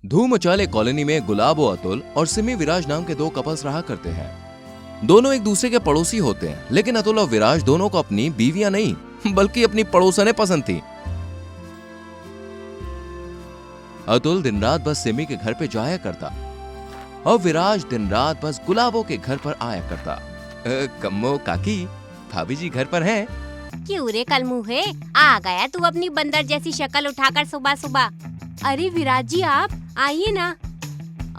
धूम मचाले कॉलोनी में गुलाब और अतुल और सिमी विराज नाम के दो कपल्स रहा करते हैं। दोनों एक दूसरे के पड़ोसी होते हैं, लेकिन अतुल और विराज दोनों को अपनी बीवियां नहीं बल्कि अपनी पड़ोसनें पसंद थी। अतुल दिन रात बस सिमी के घर पे जाया करता और विराज दिन रात बस गुलाबों के घर पर आया करता। कम्मो काकी, भाभी जी घर पर हैं? क्यों रे कलमुहे, आ गया तू अपनी बंदर जैसी शक्ल उठाकर सुबह सुबह। अरे विराज जी आप आइए ना।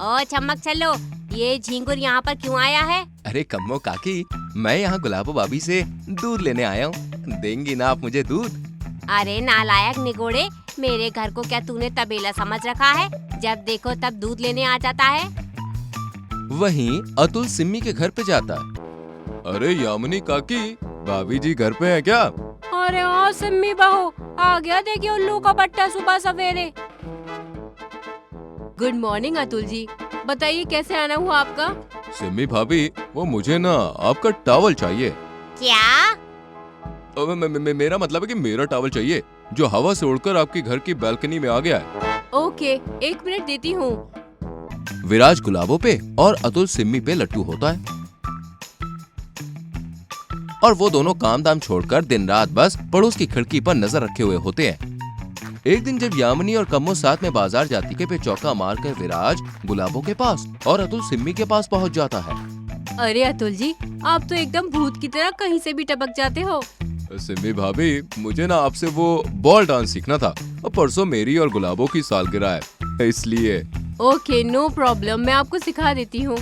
ओ चमक चलो, ये झिंगुर यहाँ पर क्यों आया है? अरे कम्मो काकी, मैं यहाँ गुलाबो भाभी से दूध लेने आया हूँ। देंगी ना आप मुझे दूध? अरे नालायक निगोड़े, मेरे घर को क्या तूने तबेला समझ रखा है? जब देखो तब दूध लेने आ जाता है। वहीं अतुल सिमी के घर पे जाता है। अरे यामिनी काकी, भाभी जी घर पे है क्या? अरे हाँ सिम्मी बहू, आ गया देखिए उल्लू का बट्टा सुबह सवेरे। गुड मॉर्निंग अतुल जी, बताइए कैसे आना हुआ आपका? सिमी भाभी, वो मुझे ना आपका टॉवल चाहिए। क्या? मेरा मतलब है कि मेरा टॉवल चाहिए जो हवा से उड़कर आपके घर की बालकनी में आ गया है। ओके, 1 मिनट देती हूँ। विराज गुलाबों पे और अतुल सिम्मी पे लट्टू होता है और वो दोनों काम दाम छोड़कर दिन रात बस पड़ोस की खिड़की पर नजर रखे हुए होते हैं। एक दिन जब यामिनी और कम्मो साथ में बाजार जाती के पे चौका मारकर विराज गुलाबों के पास और अतुल सिम्मी के पास पहुंच जाता है। अरे अतुल जी, आप तो एकदम भूत की तरह कहीं से भी टपक जाते हो। सिम्मी भाभी, मुझे ना आपसे वो बॉल डांस सीखना था और परसों मेरी और गुलाबों की सालगिरह है, इसलिए। ओके, नो प्रॉब्लम, मैं आपको सिखा देती हूँ।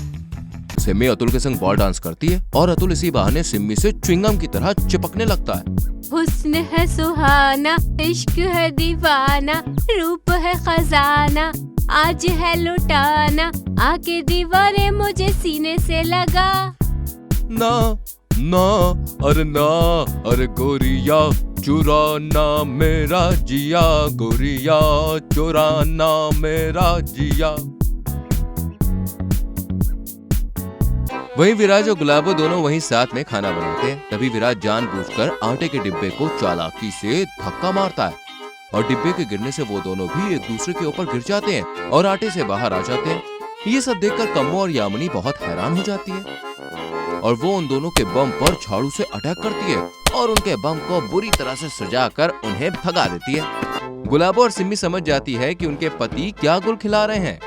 सिम्मी अतुल के संग बॉल डांस करती है और अतुल इसी बहाने सिम्मी से च्युइंगम की तरह चिपकने लगता है। हुस्न है सुहाना, इश्क है दीवाना, रूप है खजाना, आज है लुटाना, आके दीवाने मुझे सीने से लगा। ना ना अरे ना, अरे गोरिया चुराना मेरा जिया, गोरिया चुराना मेरा जिया। वहीं विराज और गुलाबो दोनों वहीं साथ में खाना बनाते हैं। तभी विराज जानबूझकर आटे के डिब्बे को चालाकी से धक्का मारता है और डिब्बे के गिरने से वो दोनों भी एक दूसरे के ऊपर गिर जाते हैं और आटे से बाहर आ जाते हैं। ये सब देखकर कम्मो और यामिनी बहुत हैरान हो जाती है और वो उन दोनों के बम पर झाड़ू से अटैक करती है और उनके बम को बुरी तरह से सजाकर उन्हें भगा देती है। गुलाबो और सिम्मी समझ जाती है कि उनके पति क्या गुल खिला रहे हैं।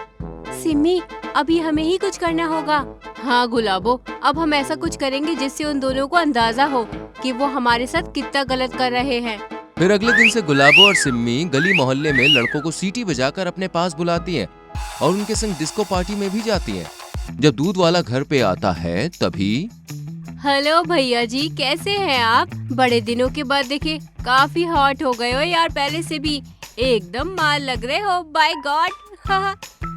सिम्मी, अभी हमें ही कुछ करना होगा। हाँ गुलाबो, अब हम ऐसा कुछ करेंगे जिससे उन दोनों को अंदाजा हो कि वो हमारे साथ कितना गलत कर रहे हैं। फिर अगले दिन से गुलाबो और सिम्मी गली मोहल्ले में लड़कों को सीटी बजाकर अपने पास बुलाती हैं और उनके संग डिस्को पार्टी में भी जाती हैं। जब दूध वाला घर पे आता है तभी। हेलो भैया जी, कैसे हैं आप? बड़े दिनों के बाद देखे, काफी हॉट हो गए हो यार, पहले से भी एकदम माल लग रहे हो। By God.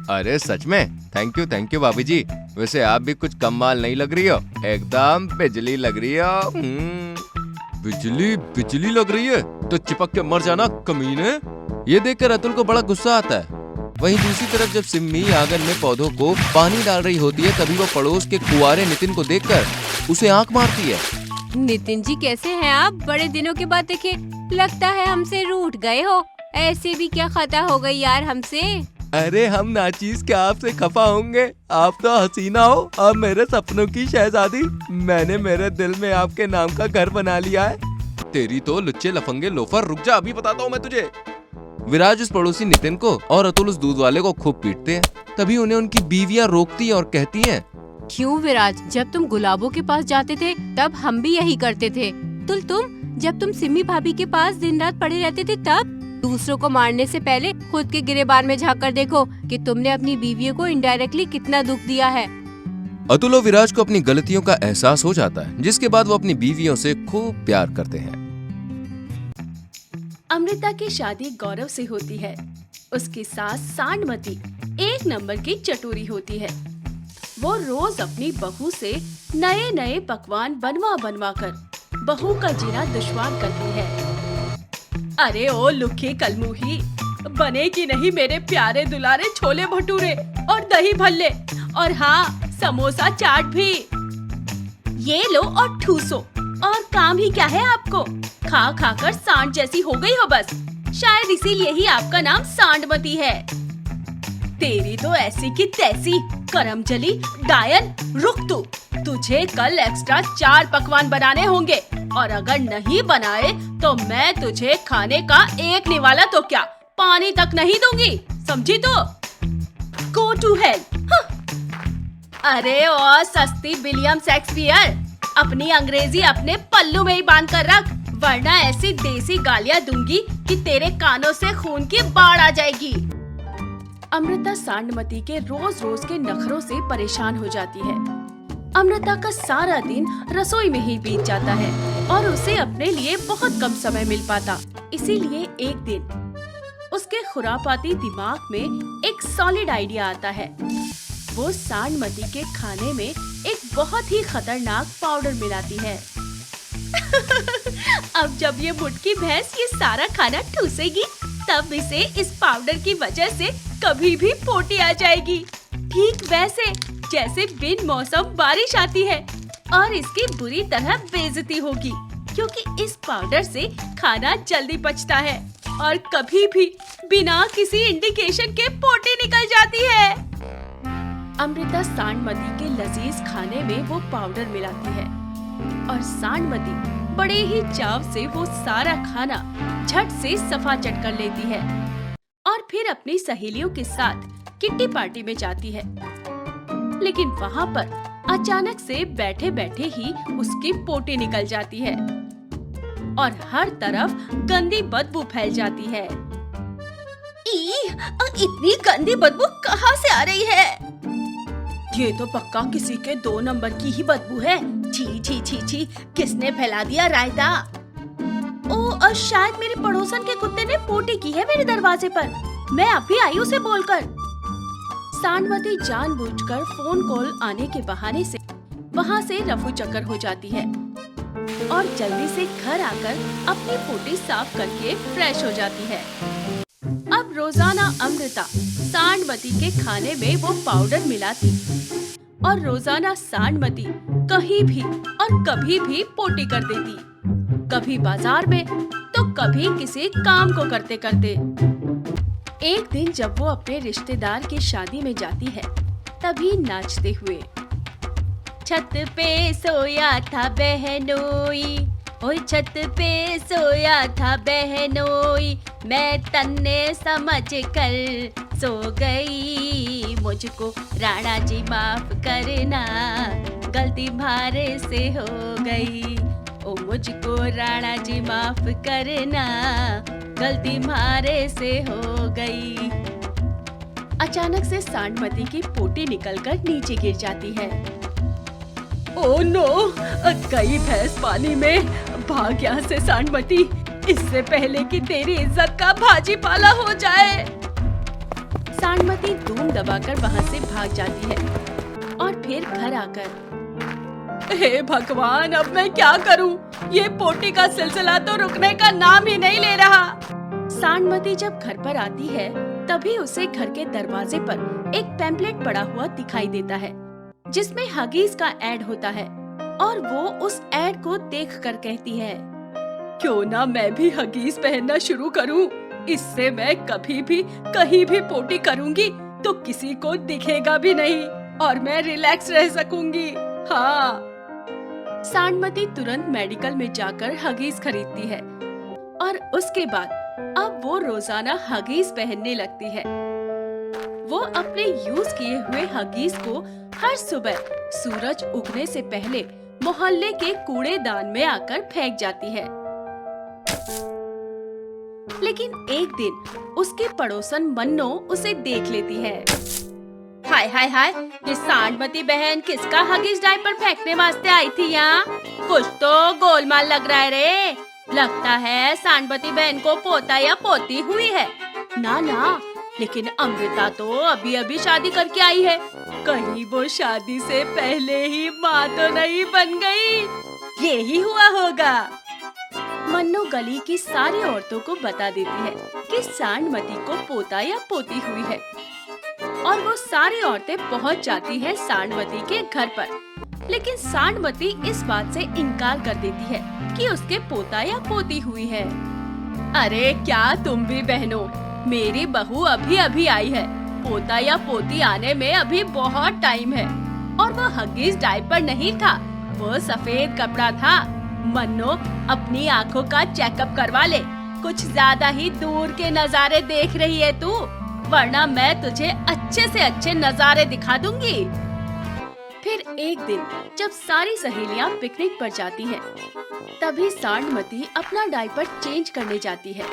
अरे सच में? थैंक यू भाभी जी। वैसे आप भी कुछ कम माल नहीं लग रही हो, एकदम बिजली लग रही हो। बिजली लग रही है तो चिपक के मर जाना कमीने। ये देखकर अतुल को बड़ा गुस्सा आता है। वहीं दूसरी तरफ जब सिम्मी आंगन में पौधों को पानी डाल रही होती है तभी वो पड़ोस के कुंवारे नितिन को देखकर उसे आंख मारती है। नितिन जी कैसे हैं आप? बड़े दिनों के बाद देखे, लगता है हमसे रूठ गए हो। ऐसे भी क्या खता हो गई यार हमसे? अरे हम नाचीज क्या आपसे खफा होंगे? आप तो हसीना हो और मेरे सपनों की शहजादी। मैंने मेरे दिल में आपके नाम का घर बना लिया है। तेरी तो लुच्चे लफंगे लोफर, रुक जा, अभी बताता हूँ मैं तुझे। विराज उस पड़ोसी नितिन को और अतुल उस दूध वाले को खूब पीटते हैं। तभी उन्हें उनकी बीवियां रोकती और कहती हैं, क्यों विराज, जब तुम गुलाबों के पास जाते थे तब हम भी यही करते थे। तुम जब तुम सिमी भाभी के पास दिन रात पड़े रहते थे तब? दूसरों को मारने से पहले खुद के गिरेबान में झांक कर देखो कि तुमने अपनी बीवियों को इनडायरेक्टली कितना दुख दिया है। अतुल और विराज को अपनी गलतियों का एहसास हो जाता है, जिसके बाद वो अपनी बीवियों से खूब प्यार करते हैं। अमृता की शादी गौरव से होती है। उसकी सास सांडमती एक नंबर की चटोरी होती है। वो रोज अपनी बहू से नए नए पकवान बनवा कर बहू का जीना दुश्वार करती है। अरे ओ लुखी कलमुही, बने की नहीं मेरे प्यारे दुलारे छोले भटूरे और दही भल्ले, और हाँ समोसा चाट भी। ये लो और ठूसो, और काम ही क्या है आपको? खा खा कर सांड जैसी हो गई हो बस। शायद इसीलिए ही आपका नाम सांडमती है। तेरी तो ऐसी की तैसी। करमजली डायन, रुक तू। तुझे कल एक्स्ट्रा 4 पकवान बनाने होंगे और अगर नहीं बनाए तो मैं तुझे खाने का एक निवाला तो क्या पानी तक नहीं दूंगी, समझी तो? Go to hell. अरे ओ सस्ती विलियम शेक्सपियर, अपनी अंग्रेजी अपने पल्लू में ही बांध कर रख, वरना ऐसी देसी गालियां दूंगी कि तेरे कानों से खून की बाढ़ आ जाएगी। अमृता सांडमती के रोज रोज के नखरों से परेशान हो जाती है। अमृता का सारा दिन रसोई में ही बीत जाता है और उसे अपने लिए बहुत कम समय मिल पाता। इसीलिए एक दिन उसके खुरापाती दिमाग में एक सॉलिड आइडिया आता है। वो सांडमती के खाने में एक बहुत ही खतरनाक पाउडर मिलाती है। अब जब ये मुटकी भैंस ये सारा खाना ठूसेगी तब इसे इस पाउडर की वजह से कभी भी पोटी आ जाएगी, ठीक वैसे जैसे बिन मौसम बारिश आती है, और इसकी बुरी तरह बेइज्जती होगी क्योंकि इस पाउडर से खाना जल्दी पचता है और कभी भी बिना किसी इंडिकेशन के पोटी निकल जाती है। अमृता सांडमती के लजीज खाने में वो पाउडर मिलाती है और सांडमती बड़े ही चाव से वो सारा खाना झट से सफा चट कर लेती है और फिर अपनी सहेलियों के साथ किट्टी पार्टी में जाती है। लेकिन वहाँ पर अचानक से बैठे बैठे ही उसकी पोटी निकल जाती है और हर तरफ गंदी बदबू फैल जाती है। इतनी गंदी बदबू कहाँ से आ रही है? ये तो पक्का किसी के 2 नंबर की ही बदबू है। छी छी छी छी, किसने फैला दिया रायता? ओ शायद मेरे पड़ोसन के कुत्ते ने पोटी की है मेरे दरवाजे पर। मैं अभी आई उसे बोलकर। सांडमती जानबूझकर फोन कॉल आने के बहाने से वहाँ से रफू चक्कर हो जाती है और जल्दी से घर आकर अपनी पोटी साफ करके फ्रेश हो जाती है। अब रोजाना अमृता सांडमती के खाने में वो पाउडर मिलाती और रोजाना सांडमती कहीं भी और कभी भी पोटी कर देती, कभी बाजार में तो कभी किसी काम को करते करते। एक दिन जब वो अपने रिश्तेदार की शादी में जाती है तभी नाचते हुए छत पे सोया था बहनोई, ओए छत पे सोया था बहनोई, मैं तन्ने समझ कर सो गई, मुझको राणा जी माफ करना गलती मारे से हो गई, ओ मुझको राणा जी माफ करना गलती मारे से हो गई। अचानक से सांडमती की पोटी निकलकर नीचे गिर जाती है। ओ नो, गई भैंस पानी में, भाग यहाँ से सांडमती, इससे पहले कि तेरी इज्जत का भाजी पाला हो जाए। सांडमती धूम दबाकर वहाँ से भाग जाती है और फिर घर आकर, हे भगवान, अब मैं क्या करूँ? ये पोटी का सिलसिला तो रुकने का नाम ही नहीं ले रहा। सांडमती जब घर पर आती है तभी उसे घर के दरवाजे पर एक पैम्पलेट पड़ा हुआ दिखाई देता है जिसमें हगीज का ऐड होता है और वो उस ऐड को देखकर कहती है, क्यों ना मैं भी हगीज पहनना शुरू करूं, इससे मैं कभी भी कहीं भी पोटी करूंगी तो किसी को दिखेगा भी नहीं और मैं रिलैक्स रह सकूंगी। हाँ। सांडमती तुरंत मेडिकल में जाकर हगीज खरीदती है और उसके बाद अब वो रोजाना हगीज पहनने लगती है। वो अपने यूज किए हुए हगीज को हर सुबह सूरज उगने से पहले मोहल्ले के कूड़ेदान में आकर फेंक जाती है। लेकिन एक दिन उसकी पड़ोसन मन्नो उसे देख लेती है। हाय हाय हाय, ये सांडमती बहन किसका हगीज डायपर फेंकने वास्ते आई थी यहाँ? कुछ तो गोलमाल लग रहा है रे। लगता है सांडमती बहन को पोता या पोती हुई है। ना ना, लेकिन अमृता तो अभी अभी शादी करके आई है, कहीं वो शादी से पहले ही माँ तो नहीं बन गई? यही हुआ होगा। मन्नो गली की सारी औरतों को बता देती है कि सांडमती को पोता या पोती हुई है और वो सारी औरतें पहुंच जाती हैं सांडमती के घर पर। लेकिन सांडमती इस बात से इनकार कर देती है कि उसके पोता या पोती हुई है। अरे क्या तुम भी बहनों, मेरी बहू अभी अभी आई है, पोता या पोती आने में अभी बहुत टाइम है। और वो हगीज डायपर नहीं था, वो सफेद कपड़ा था। मन्नो, अपनी आँखों का चेकअप करवा ले। कुछ ज्यादा ही दूर के नजारे देख रही है तू, वरना मैं तुझे अच्छे से अच्छे नजारे दिखा दूंगी। फिर एक दिन जब सारी सहेलियां पिकनिक पर जाती हैं, तभी सांडमती अपना डायपर चेंज करने जाती है।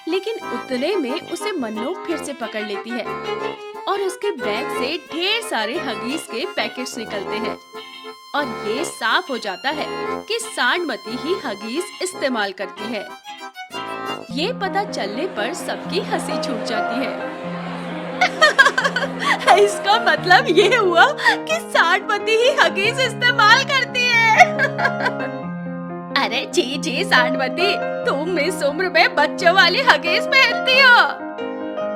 लेकिन उतने में उसे मन्नो फिर से पकड़ लेती है और उसके बैग से ढेर सारे हगीज के पैकेट्स निकलते हैं और ये साफ हो जाता है कि सांडमती ही हगीज इस्तेमाल करती है। ये पता चलने पर सबकी हंसी छूट जाती है। इसका मतलब ये हुआ कि सांडमती ही हगीज इस्तेमाल करती है। अरे जी सांडमती, तुम इस उम्र में बच्चों वाली हगीज पहनती हो।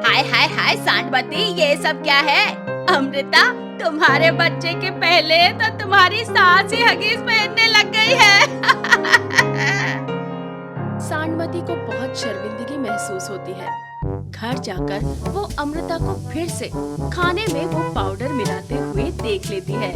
हाय हाय हाय सांडमती, ये सब क्या है? अमृता, तुम्हारे बच्चे के पहले तो तुम्हारी सास ही हगीज पहनने लग गई है। सांडमती को बहुत शर्मिंदगी महसूस होती है। घर जाकर वो अमृता को फिर से खाने में वो पाउडर मिलाते हुए देख लेती है।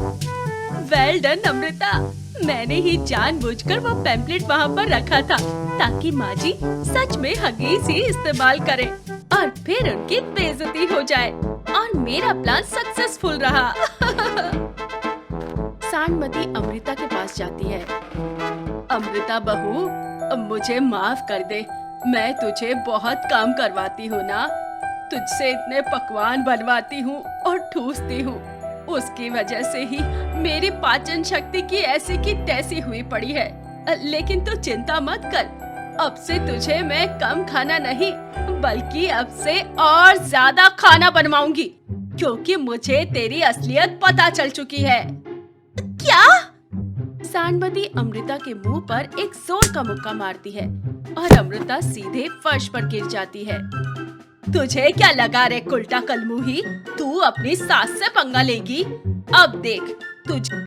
वेल डन अमृता, मैंने ही जानबूझकर वो पैम्पलेट वहाँ पर रखा था ताकि माँ जी सच में हगीज ही इस्तेमाल करें और फिर उनकी बेइज्जती हो जाए और मेरा प्लान सक्सेसफुल रहा। सांडमती अमृता के पास जाती है। अमृता बहू, मुझे माफ कर दे, मैं तुझे बहुत काम करवाती हूँ ना, तुझसे इतने पकवान बनवाती हूँ और ठूसती हूँ, उसकी वजह से ही मेरी पाचन शक्ति की ऐसी की तैसी हुई पड़ी है। लेकिन तू चिंता मत कर, अब से तुझे मैं कम खाना नहीं बल्कि अब से और ज्यादा खाना बनवाऊंगी, क्योंकि मुझे तेरी असलियत पता चल चुकी है। क्या? सांडमती अमृता के मुंह पर एक जोर का मुक्का मारती है और अमृता सीधे फर्श पर गिर जाती है। तुझे क्या लगा रे कुल्टा कलमुही, तू अपनी सास से पंगा लेगी? अब देख तुझ